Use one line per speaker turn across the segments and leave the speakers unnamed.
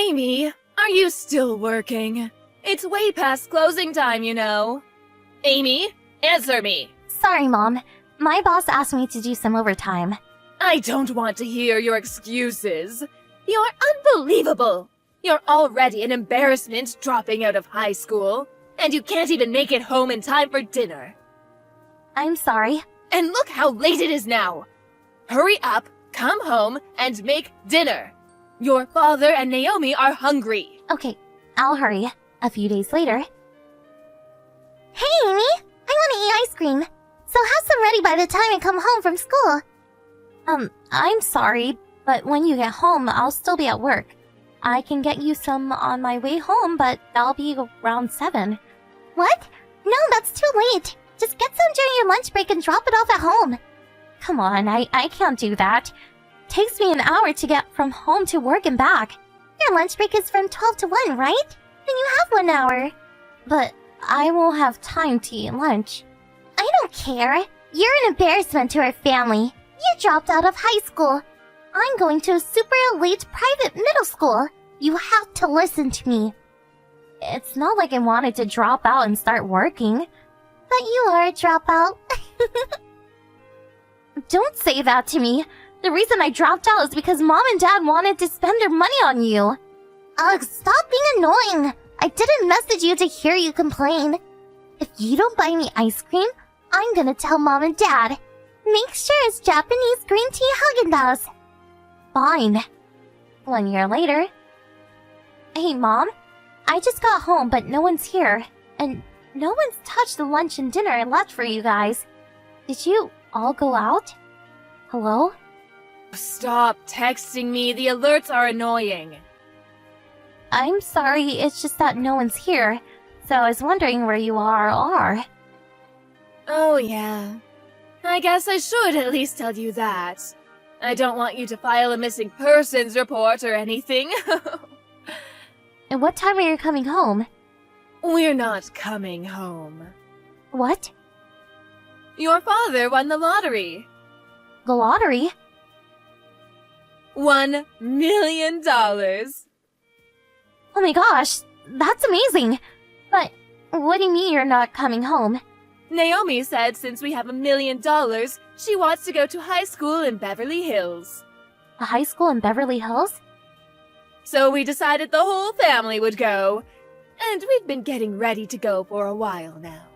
Amy, are you still working? It's way past closing time, you know. Amy, answer me.
Sorry, Mom. My boss asked me to do some overtime.
I don't want to hear your excuses. You're unbelievable. You're already an embarrassment dropping out of high school, and you can't even make it home in time for dinner.
I'm sorry.
And look how late it is now. Hurry up, come home, and make dinner. Your father and Naomi are hungry.
Okay, I'll hurry. A few days later. Hey, Amy! I want to eat ice cream. So have some ready by the time I come home from school. I'm sorry, but when you get home, I'll still be at work. I can get you some on my way home, but that'll be around 7. What? No, that's too late. Just get some during your lunch break and drop it off at home. Come on, I can't do that. Takes me an hour to get from home to work and back. Your lunch break is from 12 to 1, right? Then you have 1 hour. But I won't have time to eat lunch. I don't care. You're an embarrassment to our family. You dropped out of high school. I'm going to a super elite private middle school. You have to listen to me. It's not like I wanted to drop out and start working. But you are a dropout. Don't say that to me. The reason I dropped out is because Mom and Dad wanted to spend their money on you. Ugh, stop being annoying. I didn't message you to hear you complain. If you don't buy me ice cream, I'm gonna tell Mom and Dad. Make sure it's Japanese green tea Haagen-Dazs. Fine. 1 year later. Hey, Mom. I just got home, but no one's here. And no one's touched the lunch and dinner I left for you guys. Did you all go out? Hello?
Stop texting me. The alerts are annoying.
I'm sorry, it's just that no one's here. So I was wondering where you are.
Oh, yeah. I guess I should at least tell you that. I don't want you to file a missing persons report or anything.
And what time are you coming home?
We're not coming home.
What?
Your father won the lottery.
The lottery?
$1 million.
Oh my gosh, that's amazing. But what do you mean you're not coming home?
Naomi said since we have $1 million, she wants to go to high school in Beverly Hills.
A high school in Beverly Hills?
So we decided the whole family would go. And we've been getting ready to go for a while now.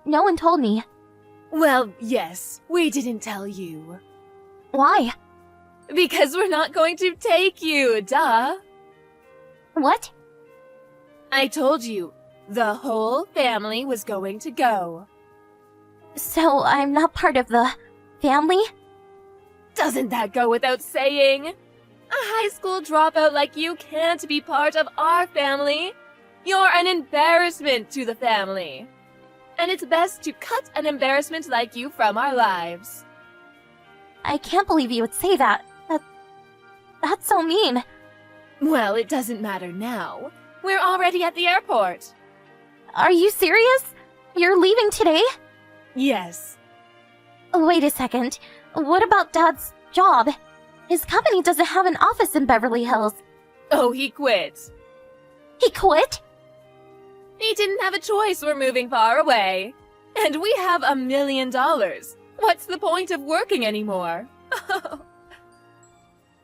No one told me.
Well, yes, we didn't tell you.
Why?
Because we're not going to take you, duh.
What?
I told you, the whole family was going to go.
So I'm not part of the family?
Doesn't that go without saying? A high school dropout like you can't be part of our family. You're an embarrassment to the family. And it's best to cut an embarrassment like you from our lives.
I can't believe you would say that. That's so mean.
Well, it doesn't matter now. We're already at the airport.
Are you serious? You're leaving today?
Yes.
Wait a second. What about Dad's job? His company doesn't have an office in Beverly Hills.
Oh, he quit.
He quit?
He didn't have a choice. We're moving far away. And we have $1 million. What's the point of working anymore?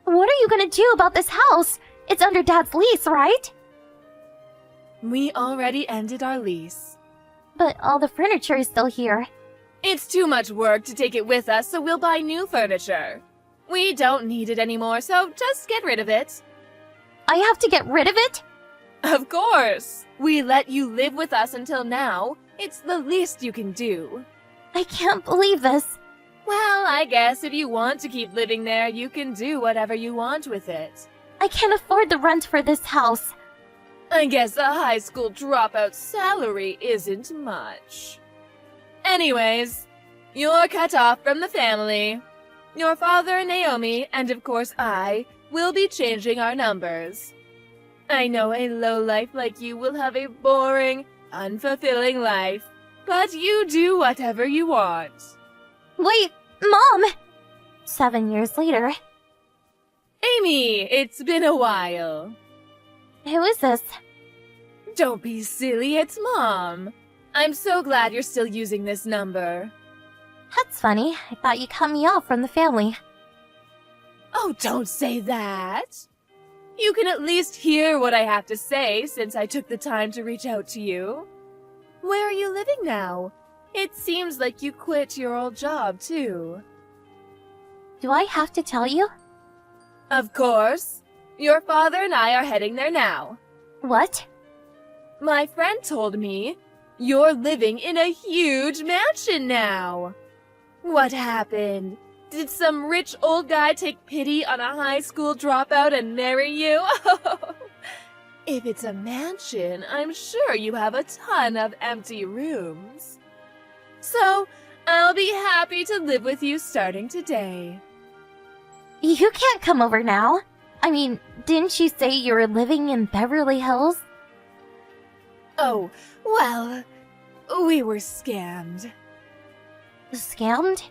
What are you gonna do about this house? It's under Dad's lease, right?
We already ended our lease.
But all the furniture is still here.
It's too much work to take it with us, so we'll buy new furniture. We don't need it anymore, so just get rid of it.
I have to get rid of it?
Of course! We let you live with us until now. It's the least you can do.
I can't believe this.
Well, I guess if you want to keep living there, you can do whatever you want with it.
I can't afford the rent for this house.
I guess a high school dropout salary isn't much. Anyways, you're cut off from the family. Your father and Naomi, and of course I, will be changing our numbers. I know a lowlife like you will have a boring, unfulfilling life, but you do whatever you want.
Wait, Mom! 7 years later.
Amy, it's been a while.
Who is this?
Don't be silly, it's Mom. I'm so glad you're still using this number.
That's funny. I thought you cut me off from the family.
Oh, don't say that. You can at least hear what I have to say since I took the time to reach out to you. Where are you living now? It seems like you quit your old job, too.
Do I have to tell you?
Of course. Your father and I are heading there now.
What?
My friend told me you're living in a huge mansion now. What happened? Did some rich old guy take pity on a high school dropout and marry you? If it's a mansion, I'm sure you have a ton of empty rooms. So, I'll be happy to live with you starting today.
You can't come over now. I mean, didn't you say you were living in Beverly Hills?
Oh, well, we were scammed.
Scammed?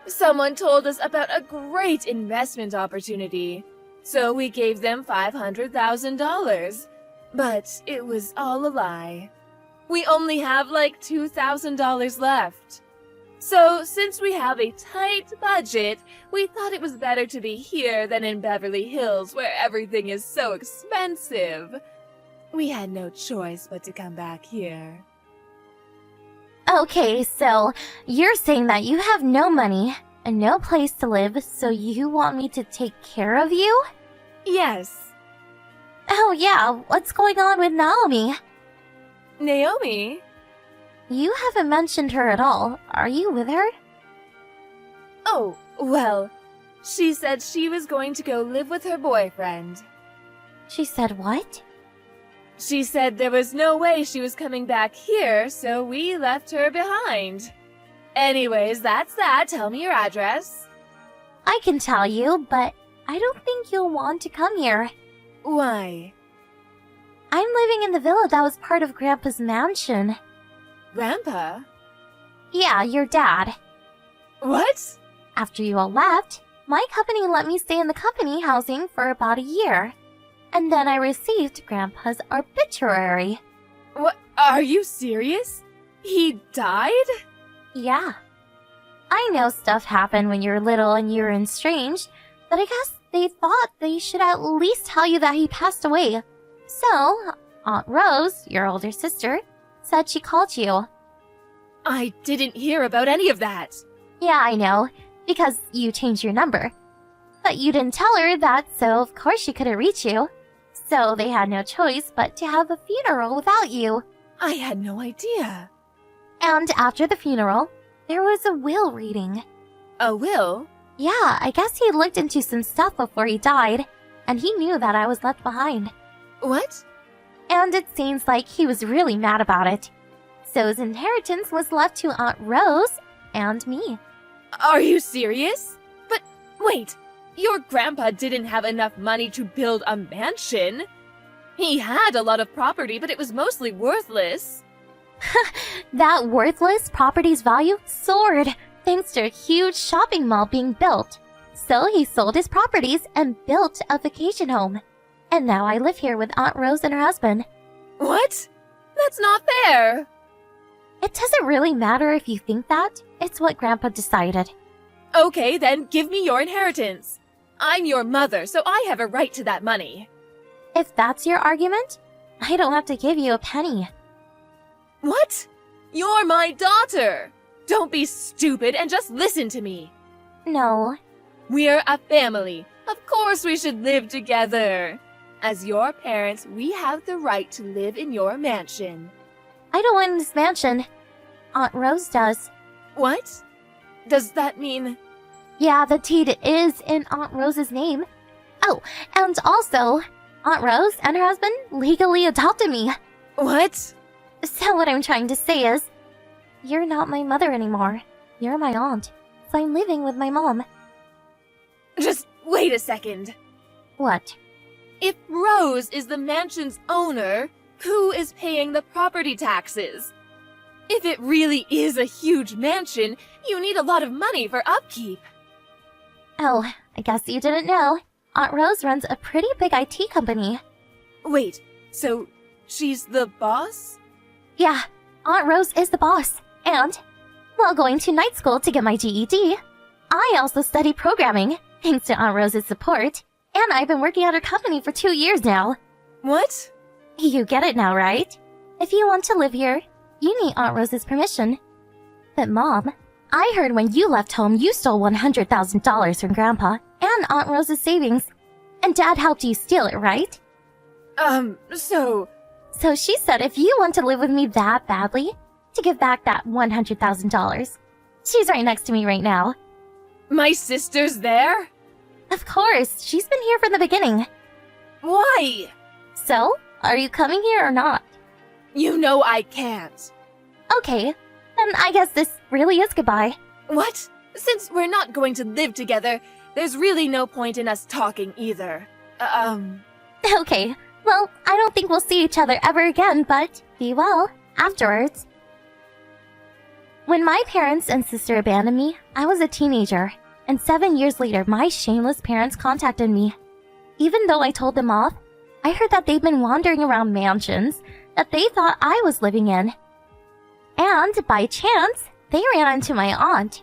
Someone told us about a great investment opportunity, so we gave them $500,000. But it was all a lie. We only have like $2,000 left. So, since we have a tight budget, we thought it was better to be here than in Beverly Hills, where everything is so expensive. We had no choice but to come back here.
Okay, so you're saying that you have no money and no place to live, so you want me to take care of you?
Yes.
Oh yeah, what's going on with Naomi?
Naomi?
You haven't mentioned her at all. Are you with her?
Oh, well, she said she was going to go live with her boyfriend.
She said what?
She said there was no way she was coming back here, so we left her behind. Anyways, that's that. Tell me your address.
I can tell you, but I don't think you'll want to come here.
Why?
I'm living in the villa that was part of Grandpa's mansion.
Grandpa?
Yeah, your dad.
What?
After you all left, my company let me stay in the company housing for about a year. And then I received Grandpa's obituary.
What? Are you serious? He died?
Yeah. I know stuff happened when you're little and you're estranged, but I guess they thought they should at least tell you that he passed away. So, Aunt Rose, your older sister, said she called you.
I didn't hear about any of that.
Yeah, I know, because you changed your number. But you didn't tell her that, so of course she couldn't reach you. So they had no choice but to have a funeral without you.
I had no idea.
And after the funeral, there was a will reading.
A will?
Yeah, I guess he looked into some stuff before he died, and he knew that I was left behind.
What?
And it seems like he was really mad about it. So his inheritance was left to Aunt Rose and me.
Are you serious? But wait, your grandpa didn't have enough money to build a mansion. He had a lot of property, but it was mostly worthless.
That worthless property's value soared thanks to a huge shopping mall being built. So he sold his properties and built a vacation home. And now I live here with Aunt Rose and her husband.
What? That's not fair.
It doesn't really matter if you think that. It's what Grandpa decided.
Okay, then give me your inheritance. I'm your mother, so I have a right to that money.
If that's your argument, I don't have to give you a penny.
What? You're my daughter. Don't be stupid and just listen to me.
No.
We're a family. Of course we should live together. As your parents, we have the right to live in your mansion.
I don't live in this mansion. Aunt Rose does.
What? Does that mean...
Yeah, the deed is in Aunt Rose's name. Oh, and also, Aunt Rose and her husband legally adopted me.
What?
So what I'm trying to say is, you're not my mother anymore. You're my aunt. So I'm living with my mom.
Just wait a second.
What?
If Rose is the mansion's owner, who is paying the property taxes? If it really is a huge mansion, you need a lot of money for upkeep.
Oh, I guess you didn't know. Aunt Rose runs a pretty big IT company.
Wait, so she's the boss?
Yeah, Aunt Rose is the boss. And, while going to night school to get my GED, I also study programming, thanks to Aunt Rose's support. And I've been working at her company for 2 years now.
What?
You get it now, right? If you want to live here, you need Aunt Rose's permission. But Mom, I heard when you left home you stole $100,000 from Grandpa and Aunt Rose's savings. And Dad helped you steal it, right?
So
she said if you want to live with me that badly, to give back that $100,000. She's right next to me right now.
my sister's there?
Of course, she's been here from the beginning.
Why?
So, are you coming here or not?
You know I can't.
Okay, then I guess this really is goodbye.
What? Since we're not going to live together, there's really no point in us talking either.
Okay, well, I don't think we'll see each other ever again, but be well afterwards. When my parents and sister abandoned me, I was a teenager, and 7 years later, my shameless parents contacted me. Even though I told them off, I heard that they'd been wandering around mansions that they thought I was living in. And by chance, they ran into my aunt,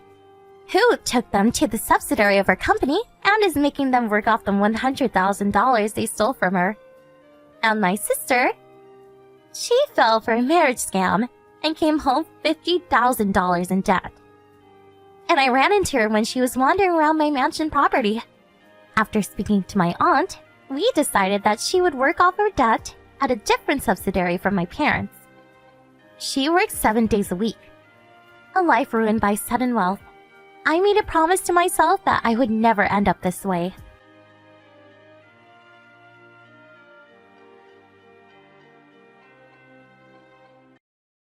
who took them to the subsidiary of her company and is making them work off the $100,000 they stole from her. And my sister, she fell for a marriage scam and came home $50,000 in debt. And I ran into her when she was wandering around my mansion property. After speaking to my aunt, we decided that she would work off her debt at a different subsidiary from my parents. She works 7 days a week. A life ruined by sudden wealth. I made a promise to myself that I would never end up this way.